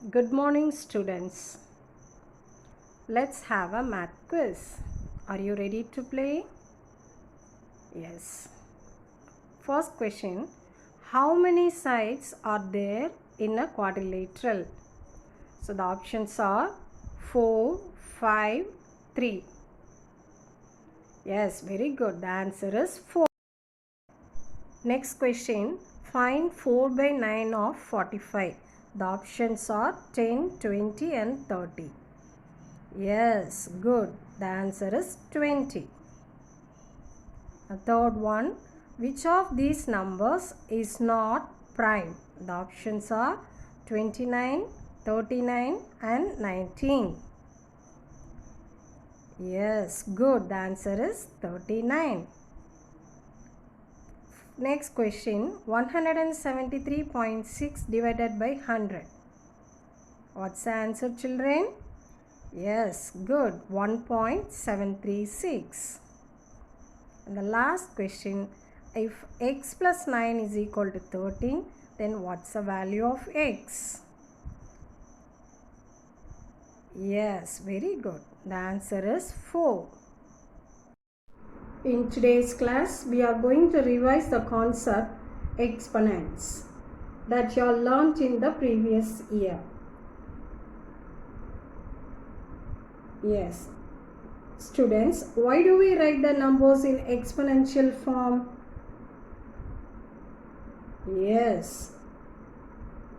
Good morning, students. Let's have a math quiz. Are you ready to play? Yes. First question. How many sides are there in a quadrilateral? So the options are 4, 5, 3. Yes, very good. The answer is 4. Next question. Find 4 by 9 of 45. The options are 10, 20 and 30. Yes, good. The answer is 20. The third one, which of these numbers is not prime? The options are 29, 39 and 19. Yes, good. The answer is 39. Next question, 173.6 divided by 100. What's the answer, children? Yes, good. 1.736. And the last question, if x plus 9 is equal to 13, then what's the value of x? Yes, very good. The answer is 4. In today's class, we are going to revise the concept exponents that you all learnt in the previous year. Yes. Students, why do we write the numbers in exponential form? Yes.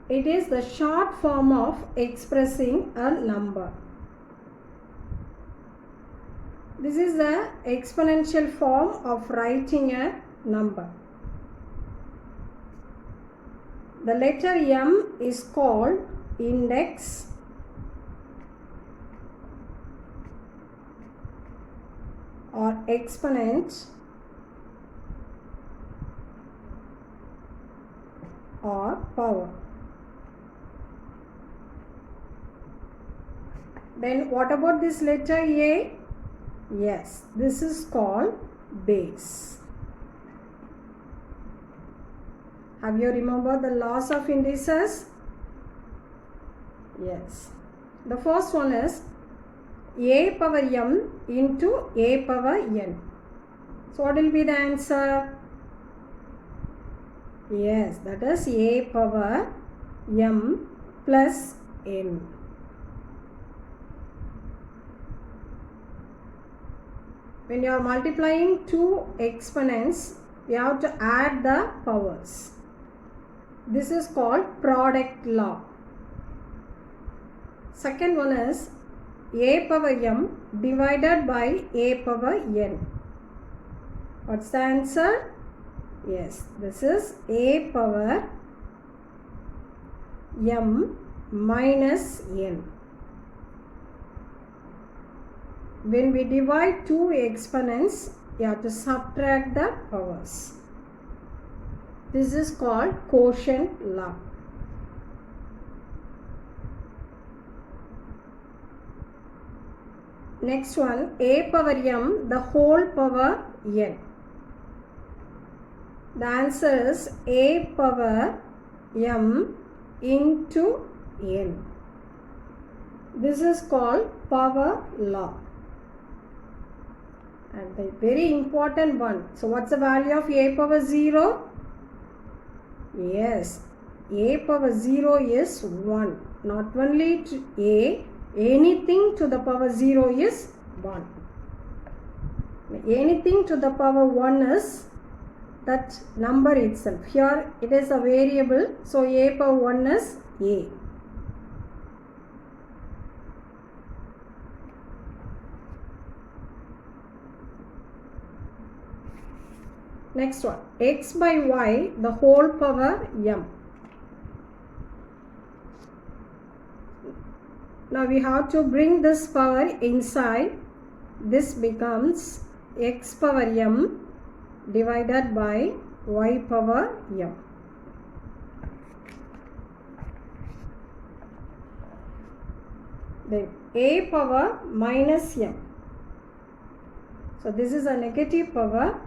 It is the short form of expressing a number. This is the exponential form of writing a number. The letter M is called index or exponent or power. Then what about this letter A? Yes, this is called base. Have you remembered the laws of indices? Yes. The first one is a power m into a power n. So what will be the answer? Yes, that is a power m plus n. When you are multiplying two exponents, you have to add the powers. This is called product law. Second one is a power m divided by a power n. What's the answer? Yes, this is a power m minus n. When we divide two exponents, you have to subtract the powers. This is called quotient law. Next one, a power m the whole power n. The answer is a power m into n. This is called power law. And the very important one. So what's the value of a power 0? Yes, a power 0 is 1. Not only to a, anything to the power 0 is 1. Anything to the power 1 is that number itself. Here it is a variable, so a power 1 is a. Next one, x by y the whole power m. Now we have to bring this power inside. This becomes x power m divided by y power m. Then a power minus m. So this is a negative power.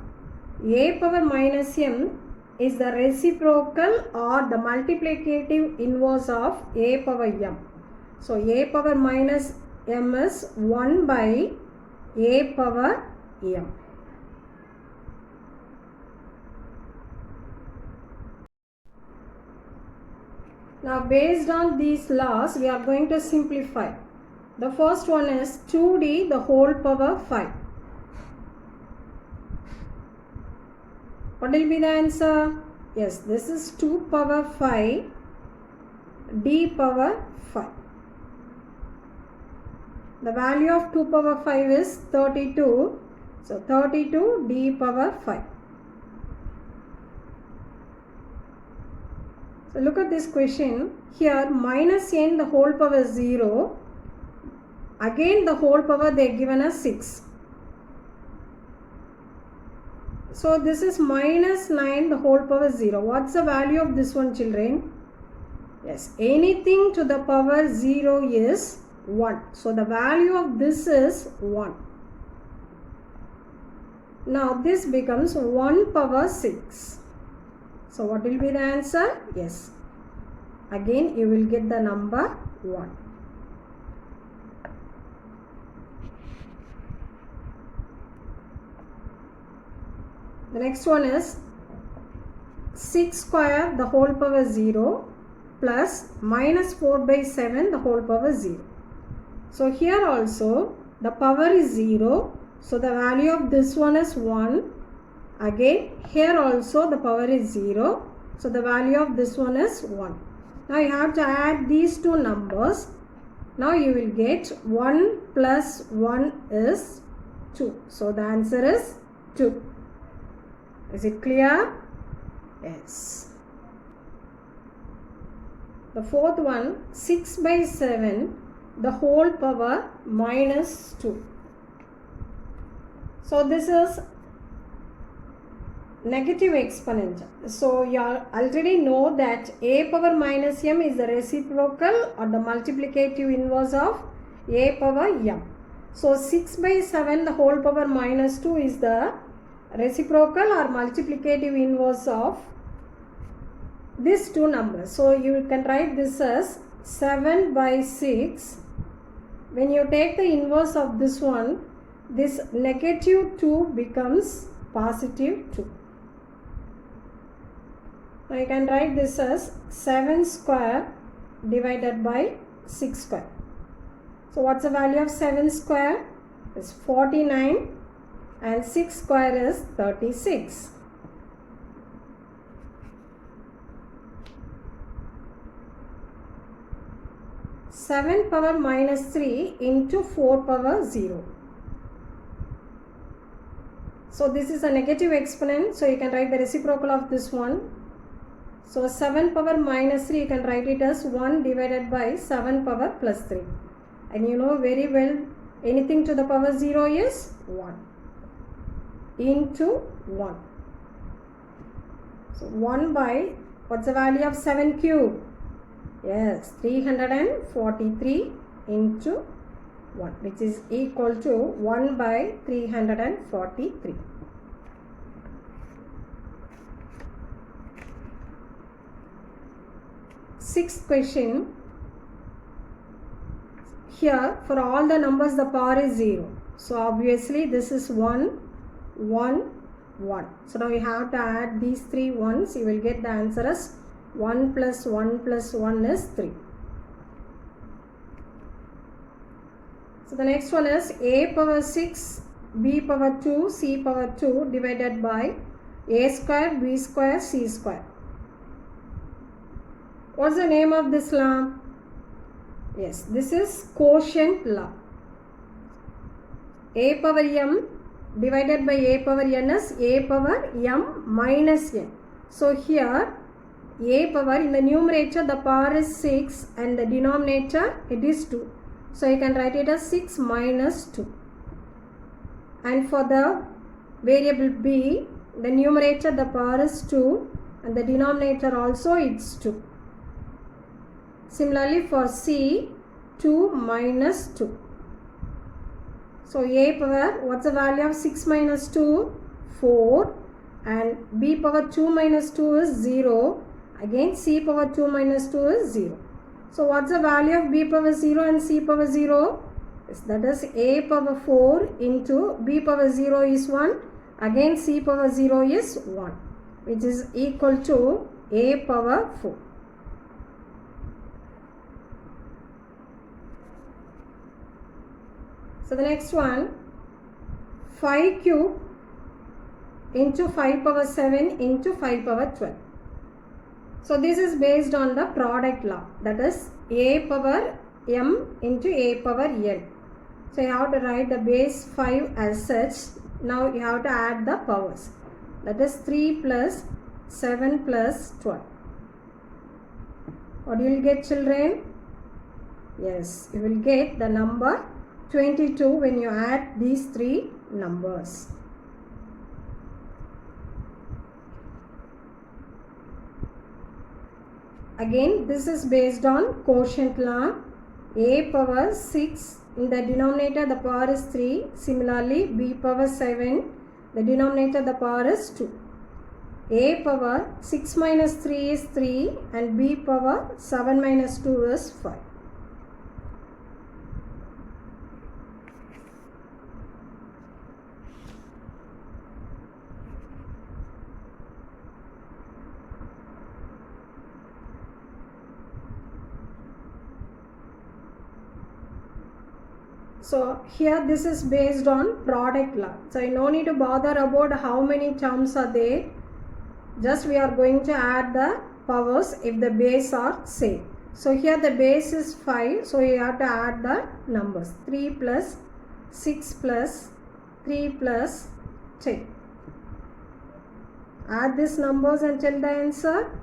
A power minus m is the reciprocal or the multiplicative inverse of a power m. So a power minus m is 1 by a power m. Now based on these laws, we are going to simplify. The first one is 2d the whole power 5. What will be the answer? Yes, this is 2 power 5 d power 5. The value of 2 power 5 is 32. So 32 d power 5. So look at this question. Here minus n the whole power 0. Again the whole power they given us 6. So this is minus 9 the whole power 0. What's the value of this one, children? Yes, anything to the power 0 is 1. So the value of this is 1. Now this becomes 1 power 6. So what will be the answer? Yes, again you will get the number 1. The next one is 6 square the whole power 0 plus minus 4 by 7 the whole power 0. So here also the power is 0. So the value of this one is 1. Again here also the power is 0. So the value of this one is 1. Now you have to add these two numbers. Now you will get 1 plus 1 is 2. So the answer is 2. Is it clear? Yes. The fourth one, 6 by 7 the whole power minus 2. So this is negative exponent. So you already know that a power minus m is the reciprocal or the multiplicative inverse of a power m. So 6 by 7 the whole power minus 2 is the reciprocal or multiplicative inverse of these two numbers. So you can write this as 7 by 6. When you take the inverse of this one, this negative 2 becomes positive 2. Now you can write this as 7 square divided by 6 square. So what's the value of 7 square? It's 49 and 6 square is 36. Seven power minus 3 into 4 power 0. So this is a negative exponent. So you can write the reciprocal of this one. So 7 power minus 3 you can write it as 1 divided by 7 power plus 3. And you know very well anything to the power 0 is 1. Into 1. So 1 by, what's the value of 7 cube? Yes, 343 into 1, which is equal to 1 by 343. Sixth question. Here for all the numbers the power is 0. So obviously this is 1, 1, 1. So now you have to add these three ones. You will get the answer as 1 plus 1 plus 1 is 3. So the next one is a power 6, b power 2, c power 2 divided by a square, b square, c square. What's the name of this law? Yes, this is quotient law. A power m divided by a power n is a power m minus n. So here a power, in the numerator the power is 6 and the denominator it is 2. So you can write it as 6 minus 2. And for the variable b, the numerator the power is 2 and the denominator also it's 2. Similarly for c, 2 minus 2. So a power, what's the value of 6 minus 2? 4. and b power 2 minus 2 is 0. Again c power 2 minus 2 is 0. So what's the value of b power 0 and c power 0? Yes, that is a power 4 into b power 0 is 1. Again c power 0 is 1, which is equal to a power 4. So the next one, 5 cube into 5 power 7 into 5 power 12. So this is based on the product law, that is a power m into a power n. So you have to write the base 5 as such. Now you have to add the powers, that is 3 plus 7 plus 12. What you will get, children? Yes, you will get the number 22 when you add these three numbers. Again, this is based on quotient law. A power 6, in the denominator the power is 3. Similarly, b power 7, the denominator the power is 2. A power 6 minus 3 is 3 and b power 7 minus 2 is 5. So here this is based on product law. So no need to bother about how many terms are there. Just we are going to add the powers if the base are same. So here the base is 5. So you have to add the numbers. 3 plus 6 plus 3 plus 10. Add these numbers and tell the answer.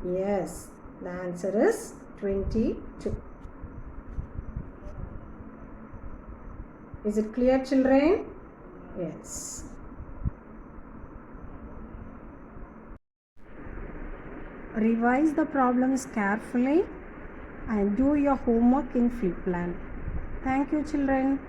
Yes, the answer is 22. Is it clear, children? Yes. Revise the problems carefully and do your homework in Flipland. Thank you, children.